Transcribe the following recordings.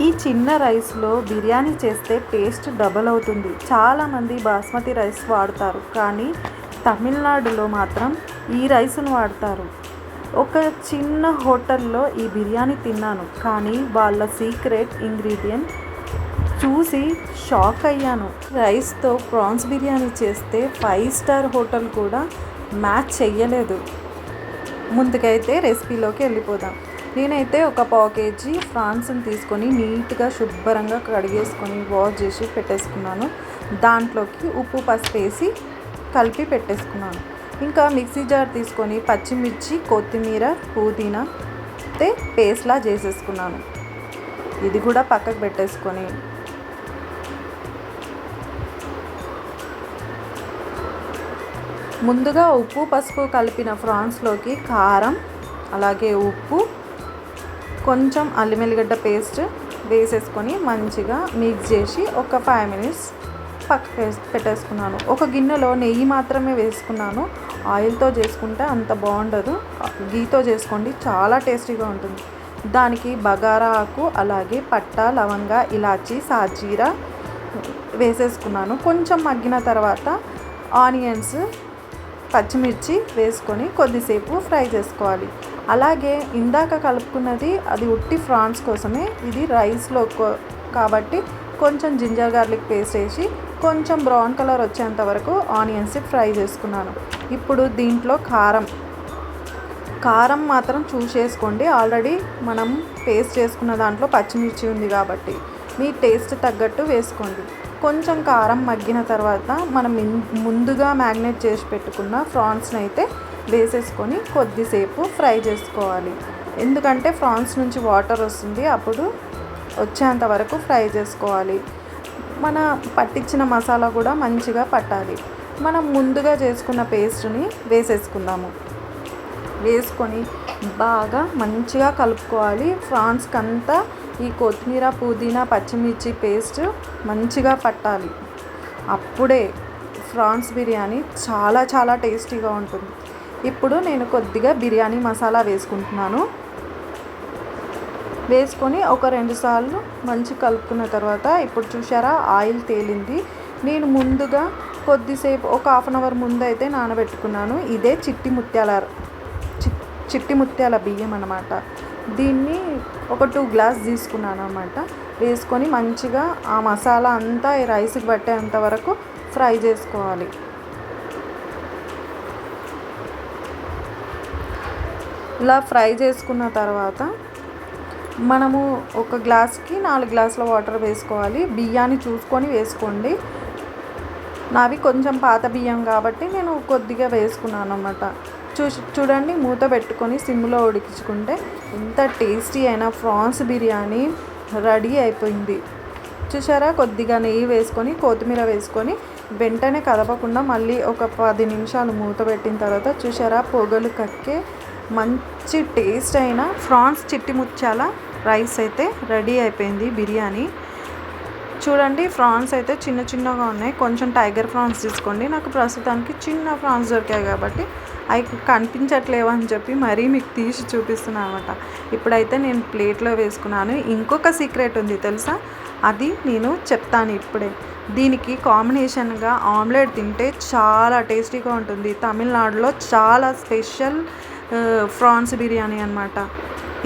ఈ చిన్న రైస్లో బిర్యానీ చేస్తే టేస్ట్ డబల్ అవుతుంది. చాలామంది బాస్మతి రైస్ వాడతారు, కానీ తమిళనాడులో మాత్రం ఈ రైస్ను వాడతారు. ఒక చిన్న హోటల్లో ఈ బిర్యానీ తిన్నాను, కానీ వాళ్ళ సీక్రెట్ ఇంగ్రీడియంట్ చూసి షాక్ అయ్యాను. రైస్తో ప్రాన్స్ బిర్యానీ చేస్తే 5 స్టార్ హోటల్ కూడా మ్యాచ్ చెయ్యలేదు. ముందుకైతే రెసిపీలోకి వెళ్ళిపోదాం. నేనైతే ఒక 1/2 kg ప్రాన్స్ని తీసుకొని నీట్గా శుభ్రంగా కడిగేసుకొని వాష్ చేసి పెట్టేసుకున్నాను. దాంట్లోకి ఉప్పు పసుపు వేసి కలిపి పెట్టేసుకున్నాను. ఇంకా మిక్సీ జార్ తీసుకొని పచ్చిమిర్చి, కొత్తిమీర, పుదీనా పేస్ట్లా చేసేసుకున్నాను. ఇది కూడా పక్కకు పెట్టేసుకొని ముందుగా ఉప్పు పసుపు కలిపిన ప్రాన్స్లోకి కారం, అలాగే ఉప్పు, కొంచెం అల్లం వెల్లిగడ్డ పేస్ట్ వేసేసుకొని మంచిగా మిక్స్ చేసి ఒక 5 minutes పక్కకు పెట్టేసుకున్నాను. ఒక గిన్నెలో నెయ్యి మాత్రమే వేసుకున్నాను. ఆయిల్తో చేసుకుంటే అంత బాగుండదు, గీతో చేసుకోండి, చాలా టేస్టీగా ఉంటుంది. దానికి బగారా ఆకు, అలాగే పట్ట, లవంగ, ఇలాచి, సాజీరా వేసేసుకున్నాను. కొంచెం మగ్గిన తర్వాత ఆనియన్స్, పచ్చిమిర్చి వేసుకొని కొద్దిసేపు ఫ్రై చేసుకోవాలి. అలాగే ఇందాక కలుపుకున్నది అది ఉట్టి ఫ్రాన్స్ కోసమే, ఇది రైస్లో కాబట్టి కొంచెం జింజర్ గార్లిక్ పేస్ట్ వేసి కొంచెం బ్రౌన్ కలర్ వచ్చేంత వరకు ఆనియన్స్ ఫ్రై చేసుకున్నాను. ఇప్పుడు దీంట్లో కారం మాత్రం చూసేసుకోండి. ఆల్రెడీ మనం పేస్ట్ చేసుకున్న దాంట్లో పచ్చిమిర్చి ఉంది కాబట్టి మీ టేస్ట్ తగ్గట్టు వేసుకోండి. కొంచెం కారం మగ్గిన తర్వాత మనం ముందుగా మ్యాగ్నేట్ చేసి పెట్టుకున్న ప్రాన్స్ని అయితే వేసేసుకొని కొద్దిసేపు ఫ్రై చేసుకోవాలి. ఎందుకంటే ప్రాన్స్ నుంచి వాటర్ వస్తుంది, అప్పుడు వచ్చేంత వరకు ఫ్రై చేసుకోవాలి. మన పట్టించిన మసాలా కూడా మంచిగా పట్టాలి. మనం ముందుగా చేసుకున్న పేస్ట్ని వేసేసుకుందాము. వేసుకొని బాగా మంచిగా కలుపుకోవాలి. ప్రాన్స్కి అంతా ఈ కొత్తిమీర, పుదీనా, పచ్చిమిర్చి పేస్ట్ మంచిగా పట్టాలి. అప్పుడే ప్రాన్స్ బిర్యానీ చాలా చాలా టేస్టీగా ఉంటుంది. ఇప్పుడు నేను కొద్దిగా బిర్యానీ మసాలా వేసుకుంటున్నాను. వేసుకొని ఒక 2 సార్లు మంచి కలుపుకున్న తర్వాత ఇప్పుడు చూసారా ఆయిల్ తేలింది. నేను ముందుగా కొద్దిసేపు ఒక 1/2 hour ముందు అయితే నానబెట్టుకున్నాను. ఇదే చిట్టి ముత్యాల బియ్యం అన్నమాట. దీన్ని ఒక 2 గ్లాస్ తీసుకున్నాను అన్నమాట. వేసుకొని మంచిగా ఆ మసాలా అంతా ఈ రైస్కి పట్టేంత వరకు ఫ్రై చేసుకోవాలి. ఇలా ఫ్రై చేసుకున్న తర్వాత మనము ఒక గ్లాస్కి 4 గ్లాసుల వాటర్ వేసుకోవాలి. బియ్యాన్ని చూసుకొని వేసుకోండి. నావి కొంచెం పాత బియ్యం కాబట్టి నేను కొద్దిగా వేసుకున్నాను అన్నమాట. చూడండి, మూత పెట్టుకొని సిమ్లో ఉడికించుకుంటే ఎంత టేస్టీ అయిన ప్రాన్స్ బిర్యానీ రెడీ అయిపోయింది. చూసారా, కొద్దిగా నెయ్యి వేసుకొని కొత్తిమీర వేసుకొని వెంటనే కదపకుండా మళ్ళీ ఒక 10 నిమిషాలు మూత పెట్టిన తర్వాత చూసారా పొగలు కక్కే మంచి టేస్ట్ అయిన ప్రాన్స్ చిట్టి ముత్యాల రైస్ అయితే రెడీ అయిపోయింది బిర్యానీ. చూడండి, ప్రాన్స్ అయితే చిన్న చిన్నగా ఉన్నాయి. కొంచెం టైగర్ ప్రాన్స్ తీసుకోండి. నాకు ప్రస్తుతానికి చిన్న ప్రాన్స్ దొరికాయి కాబట్టి అవి కనిపించట్లేవు అని చెప్పి మరీ మీకు తీసి చూపిస్తున్నాను అనమాట. ఇప్పుడైతే నేను ప్లేట్లో వేసుకున్నాను. ఇంకొక సీక్రెట్ ఉంది తెలుసా, అది నేను చెప్తాను ఇప్పుడే. దీనికి కాంబినేషన్గా ఆమ్లెట్ తింటే చాలా టేస్టీగా ఉంటుంది. తమిళనాడులో చాలా స్పెషల్ ప్రాన్స్ బిర్యానీ అన్నమాట.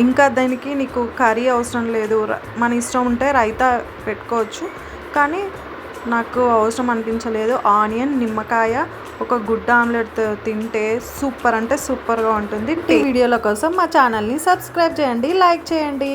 ఇంకా దానికి నీకు కర్రీ అవసరం లేదు, మన ఇష్టం ఉంటే రైతా పెట్టుకోవచ్చు, కానీ నాకు అవసరం అనిపించలేదు. ఆనియన్, నిమ్మకాయ, ఒక గుడ్డ ఆమ్లెట్ తింటే సూపర్ అంటే సూపర్గా ఉంటుంది. ఈ వీడియోల కోసం మా ఛానల్ని సబ్స్క్రైబ్ చేయండి, లైక్ చేయండి.